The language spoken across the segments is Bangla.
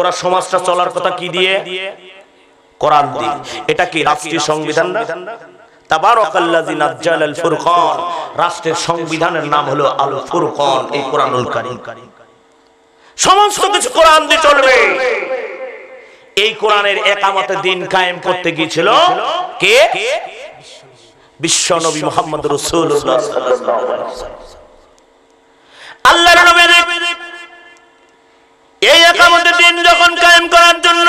পুরো সমাজটা চলার কথা কি দিয়ে? কোরআন দিয়ে। এটা কি রাষ্ট্রীয় সংবিধান না? তাবারাকাল্লাযী নাজ্জালাল ফুরকান, রাষ্ট্রের সংবিধানের নাম হলো আল ফুরকান, এই কোরআনুল কারীম। সমস্ত কিছু কোরআন দিয়ে চলবে। এই কোরআনের একামতে দিন কায়েম করতে গিয়েছিল কে? বিশ্ব নবী মুহাম্মদ রাসূলুল্লাহ সাল্লাল্লাহু আলাইহি ওয়াসাল্লাম। আল্লাহর নবী এই একামতে দিন যখন কায়েম করার জন্য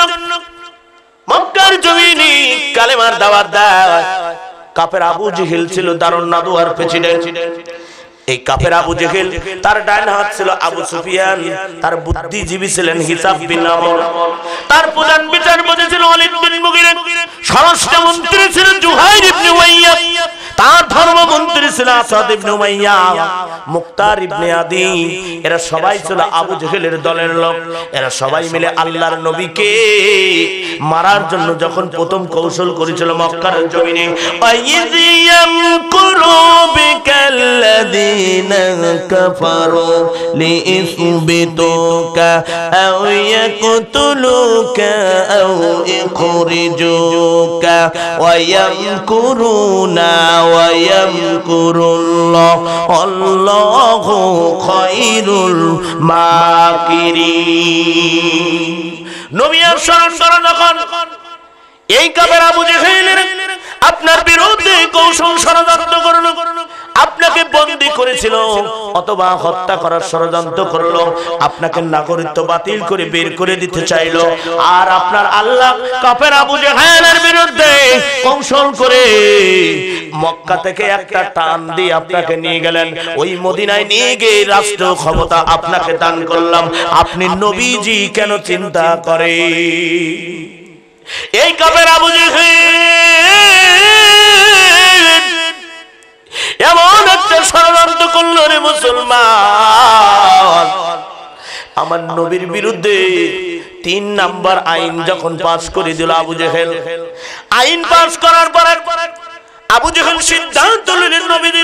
মক্কার জমিনে কালেমার দাওয়াত দেয়, কাফের আবু জেহেল ছিল দারুন নাদওয়ার প্রেসিডেন্ট। এই কাফের আবু জেহেল, তার ডান হাত ছিল আবু সুফিয়ান, তার বুদ্ধিজীবী ছিলেন হিসাব বিন আমর, তার প্রধান বিচারপতি ছিল ওয়ালিদ বিন মুগিরা, স্বরাষ্ট্র মন্ত্রী ছিল জুহাইর ইবনে উমাইয়া, তার ধর্মমন্ত্রী ছিল আসাদ ইবনে উমাইয়া, মুক্তার ইবনে আদি। এরা সবাই ছিল আবু জেহেলের দলের লোক। এরা সবাই মিলে আল্লাহর নবীকে মারার জন্য যখন প্রথম কৌশল করেছিল মক্কার জমিনে, আইয়াম কুরুবিকাল্লাযীনা কাফারু লিইসবিতুকা আও ইয়াকতুলুকা আও ইখরিজুকা ওয়া ইয়ামকুরুনা ওয়া ইয়ামকুরুল্লাহ আল্লাহু খায়রুল মাকিরিন। নবী আর স্মরণ করো যখন এই কাফের আবু জেহেলের আপনার বিরুদ্ধে কৌশল ষড়যন্ত্র করলো, আপনাকে বন্দী করেছিল অথবা হত্যা করার ষড়যন্ত্র করলো, আপনাকে নাগরিকত্ব বাতিল করে বের করে দিতে চাইলো, আর আপনার আল্লাহ কাফের আবু জেহেলের বিরুদ্ধে কৌশল করে মক্কা থেকে একটা টান দিয়ে আপনাকে নিয়ে গেলেন, ওই মদিনায় নিয়ে গিয়ে রাষ্ট্র ক্ষমতা আপনাকে দান করলাম। আপনি নবীজি কেন চিন্তা করে? এই কাফের আবু জেহেল এমন একটা ষড়যন্ত্র করল রে মুসলমান, আমার নবীর বিরুদ্ধে 3 নাম্বার আইন যখন পাস করে দিল আবু জেহেল, আইন পাস করার পর আবু জেহেল সিদ্ধান্ত নিলেন নবীর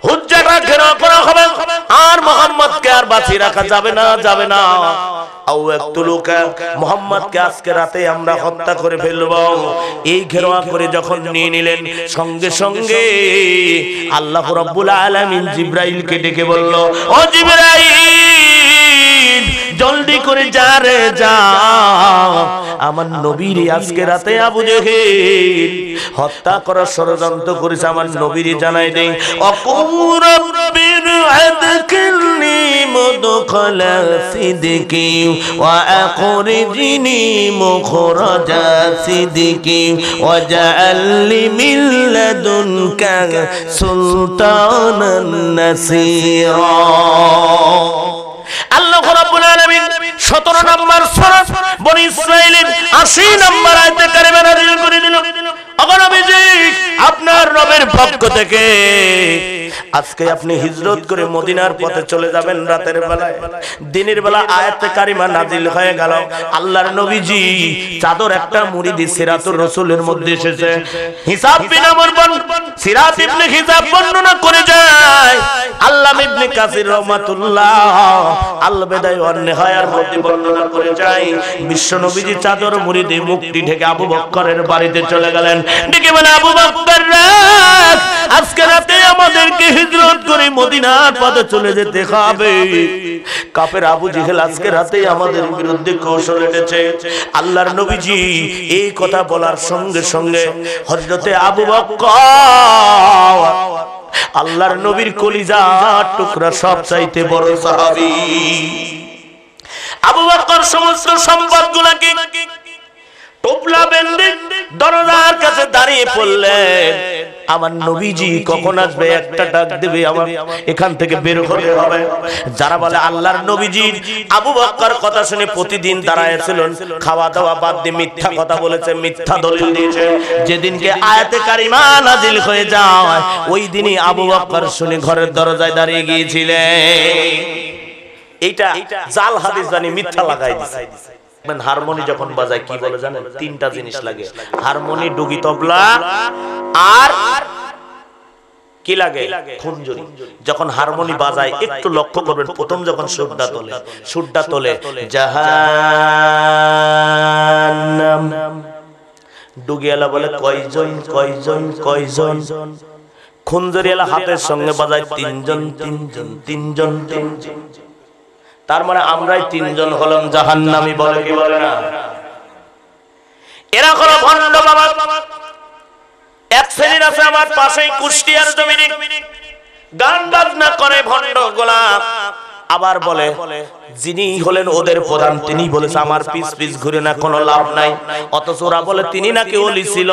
হুজ্জাটা ঘেরাও করা হবে, আর মুহাম্মদকে আর বাঁচিয়ে রাখা যাবে না, যাবে না। মুহাম্মদকে আজকে রাতে আমরা হত্যা করে ফেলব। এই ঘেরাও করে যখন নিয়ে নিলেন, সঙ্গে সঙ্গে আল্লাহ রাব্বুল আলামিন জিবরাইলকে ডেকে বলল, ও জিবরাইল, জলদি করে যা রে যা, আমার নবীর আজকে রাতে আবু জেহেল হত্যা করার ষড়যন্ত্র করেছে, আমার নবীর জানাই দেই। অকুর রব্বির আদখিলনি মুদখালা সিদকি ওয়া আখরিজনি মুখরাজা সিদকি ওয়াজআলনি মিন লাদুনকা সুলতানান নাসীরা। আল্লাহ রাব্বুল আলামিন 17 নম্বর সূরা বনী ইসরাঈলের 80 নম্বর আয়াতে কারিমা নাযিল করে দিল। ওগো নবীজি, আপনার রবের পক্ষ থেকে আজকে আপনি হিজরত করে মদিনার পথে চলে যাবেন রাতের বেলায়। দিনের বেলা আয়াতে কারিমা নাযিল হয়ে গেল। আল্লাহর নবীজি চাদর একটা মুড়ি দিয়ে সিরাতুর রাসূলের মধ্যে এসেছে। হিসাব বিন আমর সিরাত ইবনে হিসাব বর্ণনা করে যায়। আল্লামা ইবনে কাসির রাহমাতুল্লাহ আল বিদায় ওয়ান নিহায়ার মধ্যে বর্ণনা করে যায়, বিশ্ব নবীজি চাদর মুড়ি দিয়ে মুক্তি ঢেকে আবু বকরের বাড়িতে চলে গেলেন। ডেকে বলে, আবু বকর রাত, আজকে রাতে আমাদেরকে হিজরত করে মদিনার পথে চলে যেতে হবে। কাফের আবু জেহেল আজকে রাতে আমাদের বিরুদ্ধে কৌশল এনেছে। আল্লাহর নবীজি এই কথা বলার সঙ্গে সঙ্গে হযরতে আবু বকর, আল্লাহর নবীর কলিজার টুকরা, সবচাইতে বড় সাহাবী আবু বকর সমস্ত সম্পদগুলোকে টোপলা বেঁধে দরজার কাছে দাঁড়িয়ে পড়লেন। আমার নবীজি কখন আসবে, একটা ডাক দেবে, আমার এখান থেকে বের হতে হবে। যারা বলে আল্লাহর নবীজি আবু বকর কথা শুনে প্রতিদিন দাঁড়ায়ছিলেন, খাওয়া দাওয়া বাদ দিয়ে মিথ্যা কথা বলেছে, মিথ্যা দলিল দিয়েছে, যেদিনকে আয়াতে কারিমা নাযিল হয়ে যায় ওই দিনই আবু বকর শুনে ঘরের দরজায় দাঁড়িয়ে গিয়েছিলেন। এইটা জাল হাদিস জানি মিথ্যা লাগাই দিয়েছে। হারমোনি যখন বাজায় কি বলে জানেন? 3টা জিনিস লাগে, হারমোনি, ডুগি, তবলা আর কি লাগে? খুঞ্জুরি। যখন হারমোনি বাজায় একটু লক্ষ্য করবেন, প্রথম যখন সুরটা তোলে জাহান্নাম, ডুগিয়ালা বলে কয়জন কয়জন কয়জন, খুঞ্জুরিয়ালা হাতের সঙ্গে বাজায় তিনজন তিনজন তিনজন তিনজন। তার মানে আমরাই তিনজন হলাম জাহান্নামী, বলে কি বলে না? এরা হলো ভণ্ড বাবা। এক শ্রেণীর আছে আমার পাশেই কুষ্টিয়ার জমিনে, গান বাজনা করে ভণ্ড গোলাপ। আবার বলে যিনি হলেন ওদের প্রধান তিনি বলেছে আমার পিছ পিছ ঘুরে না কোনো লাভ নাই। অথচ ওরা বলে তিনি নাকি ওলি ছিল,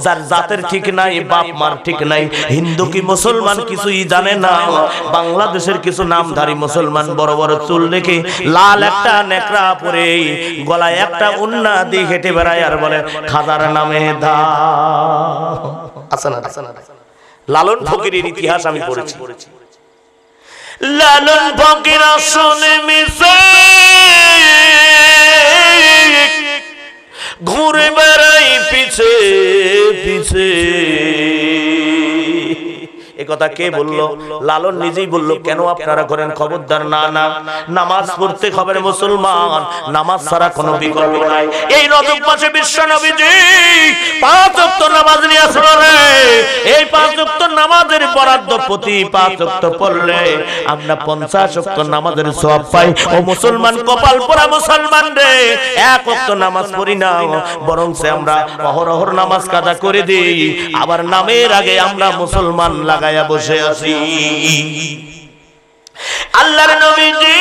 যার জাতের ঠিক নাই, বাপ মার ঠিক নাই। হিন্দু কি মুসলমান কিছুই জানে না। বাংলাদেশের কিছু নামধারী মুসলমান বড় বড় চুল রেখে লাল একটা নেকড়া পরে গলায় একটা উন্না দিয়ে হেঁটে বেড়ায় আর বলে খাজার নামে দা। লালন ফকিরের ইতিহাস আমি পড়েছি। লালন ফকির আসনে মিশে ঘুরে বেড়াই পিছে পিছে। কথা কে বললো? লালন নিজেই বললো। কেন আপনারা করেন? খবরদার, না না, নামাজ পড়তে হবে মুসলমান, নামাজ ছাড়া কোনো বিকল্প নাই। এই রজব মাসে বিশ্ব নবীজি 5 ওয়াক্ত নামাজ নিয়ে আসলো রে। এই 5 ওয়াক্ত নামাজের বরাদ্দ প্রতি 5 ওয়াক্ত পড়লে আমরা 50 ওয়াক্ত নামাজের সওয়াব পাই। ও মুসলমান, কপাল পোড়া মুসলমান রে, 1 ওয়াক্ত নামাজ পড়ি না, বরং আমরা অহরহ নামাজ কাজা করে দিই। আবার নামের আগে আমরা মুসলমান লাগাইয়া বসে আছি। আল্লাহর নবীজি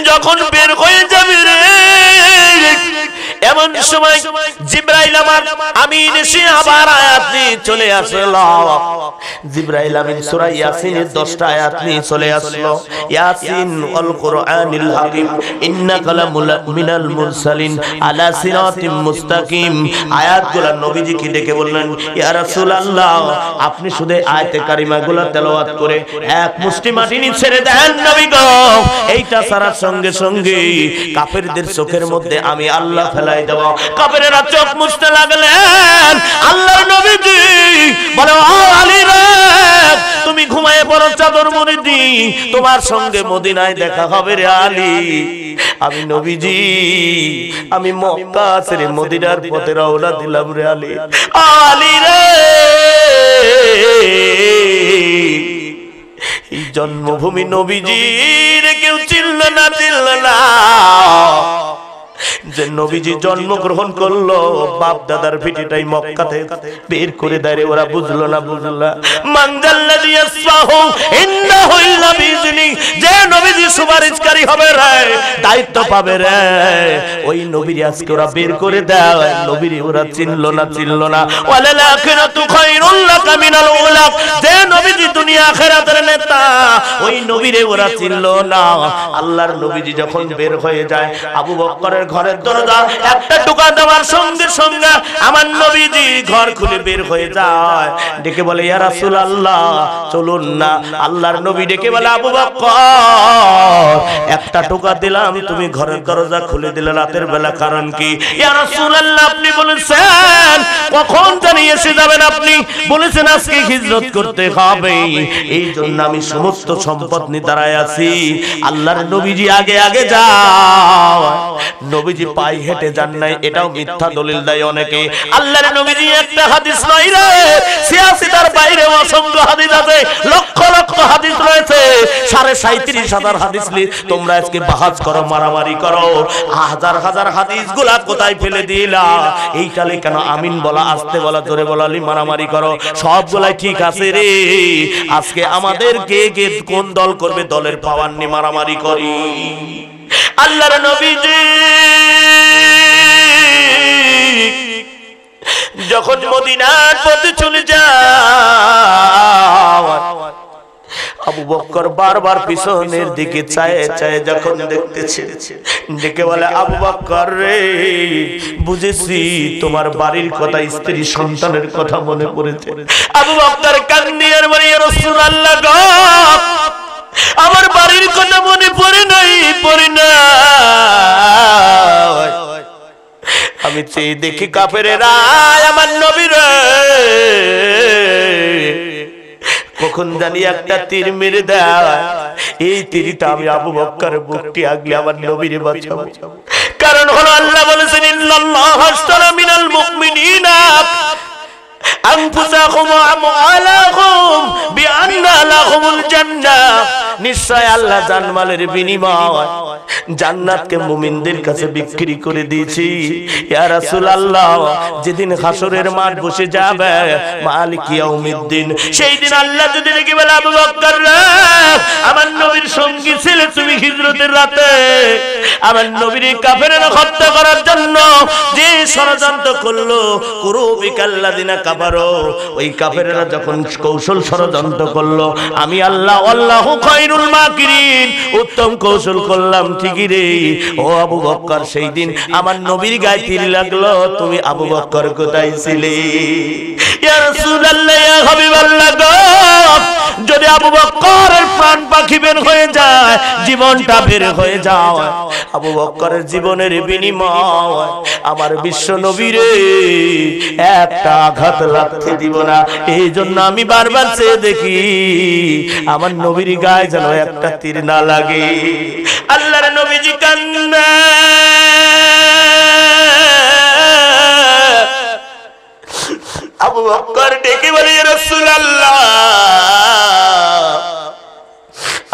যখন বের হয়ে যাবে রে, এমন সময় জিবরাইল আমার আমিন এসে আবার আয়াত নিয়ে চলে আসলো। জিবরাইল আমিন সূরা ইয়াসিনের 10টা আয়াত নিয়ে চলে আসলো। ইয়াসিন ওয়াল কুরআনিল হাকিম ইন্নাকা লামিনাল মুরসালিন আলা সিরাতিম মুস্তাকিম। আয়াতগুলো নবীজিকে ডেকে বললেন, ইয়া রাসূলুল্লাহ, আপনি শুধু আয়াতে কারিমাগুলো তেলাওয়াত করে এক মুষ্টি মাটি নিয়ে ছেড়ে দেন নবী গো। এইটা ছাড়ার সঙ্গে সঙ্গে কাফেরদের চোখের মধ্যে আমি আল্লাহ ফেলাই দেব। কাফেরেরা চোখ মুছতে লাগলেন। আল্লাহর নবীজি বলে, ও আলী রে, তুমি ঘুমায়ে পড়ো, চাদর মুড়ি দি, তোমার সঙ্গে মদিনায় দেখা হবে রে আলী। আমি নবীজি, আমি মক্কা ছেড়ে মদিনার পথে রওনা দিলাম রে আলী। আলী রে, এই জন্মভূমি নবীজির কেউ চিনল না, চিনল না। যে নবীজি জন্মগ্রহণ করলো, বাপ দাদার ভিটিটাই মক্কাতে বের করে দেয় রে, ওরা বুঝলো না, বুঝলো না। মানজাল্লাযী ইয়াসফাহু ইন্নাহু ইল্লা বিইজনি, যে নবীজি সুপারিশকারী হবে রে, দায়িত্ব পাবে রে, ওই নবীর আজকে ওরা বের করে দেয়। নবীরে ওরা চিনলো না, চিনলো না। ওয়ালাল আখিরাতু খায়রুল লাকা মিনাল উলা, যে নবীজি দুনিয়া আখিরাতের নেতা, ওই নবীরে ওরা চিনলো না। আল্লাহর নবীজি যখন বের হয়ে যায়, আবু বকরের ঘরের দরজা একটা টোকা দেওয়ার সঙ্গে সঙ্গে আমার নবীজি ঘর খুলে বের হয়ে যায়। ডেকে বলে, ইয়া রাসূলুল্লাহ, চলুন না। আল্লাহর নবী ডেকে বলে, আবু বকর, একটা টোকা দিলাম, তুমি ঘরের দরজা খুলে দিলে রাতের বেলা, কারণ কি? ইয়া রাসূলুল্লাহ, আপনি বলেছেন কখন জানি এসে যাবেন, আপনি বলেছেন আজকে হিজরত করতে হবে, এই জন্য আমি সমস্ত সম্পদ নিয়ে দাঁড়ায় আছি। আল্লাহর নবীজি আগে আগে যাও। নবীজি পায়ে হেঁটে যান নাই, এটাও মিথ্যা দলিল দেয় অনেকে। আল্লাহর নবীজি একটা হাদিস নয় রে, 86টার বাইরে অসংখ্য হাদিস আছে, লক্ষ লক্ষ হাদিস রয়েছে, 37,500 হাদিস নিয়ে তোমরা আজকে বাহাজ করো, মারামারি করো। হাজার হাজার হাদিসগুলা কোথায় ফেলে দিলা? এইটালে কেন আমিন বলা, আস্তে বলা, জোরে বলালি মারামারি করো? সবগুলাই ঠিক আছে রে। আজকে আমাদের কে কে কোন দল করবে, দলের পাওয়ার নিয়ে মারামারি করি। আল্লাহর নবীজি যখন মদিনার পথে চলে যায়, আবু বকর বারবার পিছনের দিকে চায়ে চায়ে যখন দেখতেছে, ডেকে বলে, আবু বকর রে, বুঝেছি তোমার বাড়ির কথা, স্ত্রী সন্তানের কথা মনে পড়েছে। আবু বকর কান্দি আর বলে, ইয়া রাসূলুল্লাহ গো, আমার বাড়ির কথা মনে পড়ে নাই, পড়ে না। আমি আমি চেয়ে দেখি কাফেরেরা আমার নবীরে কখন জানি একটা তীর মেরে দেয়, এই তীরটা আমি আবু বকর বুকটি আগলে আমার নবীরে বাঁচাবো। কারণ হলো আল্লাহ বলেছেন ইন্নাল্লাহা আশতারা মিনাল মুমিনিনা আনফুসাহুম ওয়া আমওয়ালাহুম বিআন্না লাহুমুল জান্নাহ। নিশ্চয় আল্লাহ জানমালের বিনিময় জান্নাতকে মুমিনদের কাছে বিক্রি করে দিয়েছি। ইয়া রাসূলুল্লাহ, যেদিন হাসরের মাঠ বসে যাবে মালিক ইয়াউমিদ্দিন, সেই দিন আল্লাহ যদি দেখি বলে আবু বকর রে আমার নবীর সঙ্গী ছিলে তুমি হিজরতের রাতে আমার নবীর কাফেররা হত্যা করার জন্য যে ষড়যন্ত্র করলো, কুরুবিকাল্লাযিনা কাফারু, ওই কাফেররা যখন কৌশল ষড়যন্ত্র করলো, আমি আল্লাহ আল্লাহু খায়রুল মাকিরিন উত্তম কৌশল করলাম ঠিকই রে। ও আবু বকর, সেই দিন আমার নবীর গায়ে তীর লাগলো, তুমি আবু বকর কোথায় ছিলে? ইয়া রাসূলুল্লাহ, ইয়া হাবিবাল্লাহ গো, যদি আবু বকরের প্রাণ পাখি বের হয়ে যায়, জীবনটা বের হয়ে যায়, আবু বকরের জীবনের বিনিময় আমার বিশ্ব নবীরে একটা আঘাত লাগতে দিব না। এই জন্য আমি বারবার চেয়ে দেখি আমার নবীর গায়ে যেন একটা তীর না লাগে। আল্লাহর নবীজি কান্না, আবু বকর ডেকে বলে ইয়া রাসূলুল্লাহ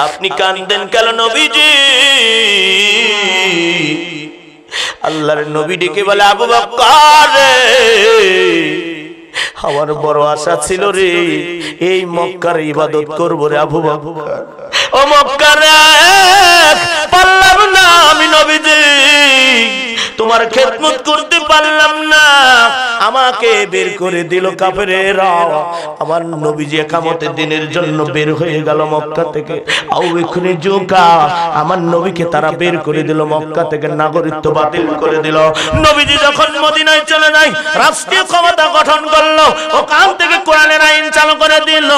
আপনি কাঁদেন কেন নবীজি? আল্লাহর নবী ডেকে বলে আবু বকর রে, আমার বড় আশা ছিল রে এই মক্কার ইবাদত করব রে আবু বকর। ও মক্কার পারলাম না আমি নবীজি, তোমার খেদমত করতে পারলাম না, আমাকে বের করে দিল কাফেরেরা। আমার নবীজি কিয়ামতের দিনের জন্য বের হয়ে গেল মক্কা থেকে। আও এখনি জোকা আমার নবীকে তারা বের করে দিল মক্কা থেকে, নাগরিকত্ব বাতিল করে দিল। নবীজি যখন মদিনায় চলে যায়, রাষ্ট্রীয় ক্ষমতা গঠন করলো, ওখান থেকে কোরআনের আইন চালু করে দিল,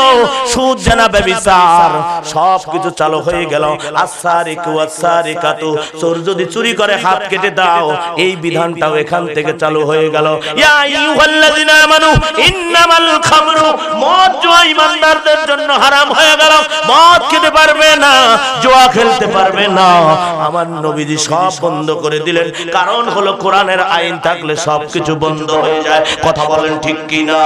সুদ জানা ব্যভিচার সব কিছু চালু হয়ে গেল। আসারিকু আসারিকাতু, চোর যদি চুরি করে হাত কেটে দাও, এই বিধানটাও এখান থেকে চালু হয়ে গেল। ইয়া আইয়ুহাল্লাযিনা আমানু ইন্নামাল খামরু, মদ জুয়া ঈমানদারদের জন্য হারাম হয়ে গেল, মদ খেতে পারবে না, জুয়া খেলতে পারবে না। আমার নবীজি সব বন্ধ করে দিলেন, কারণ হলো কোরআনের আইন থাকলে সবকিছু বন্ধ হয়ে যায়। কথা বলেন ঠিক কিনা?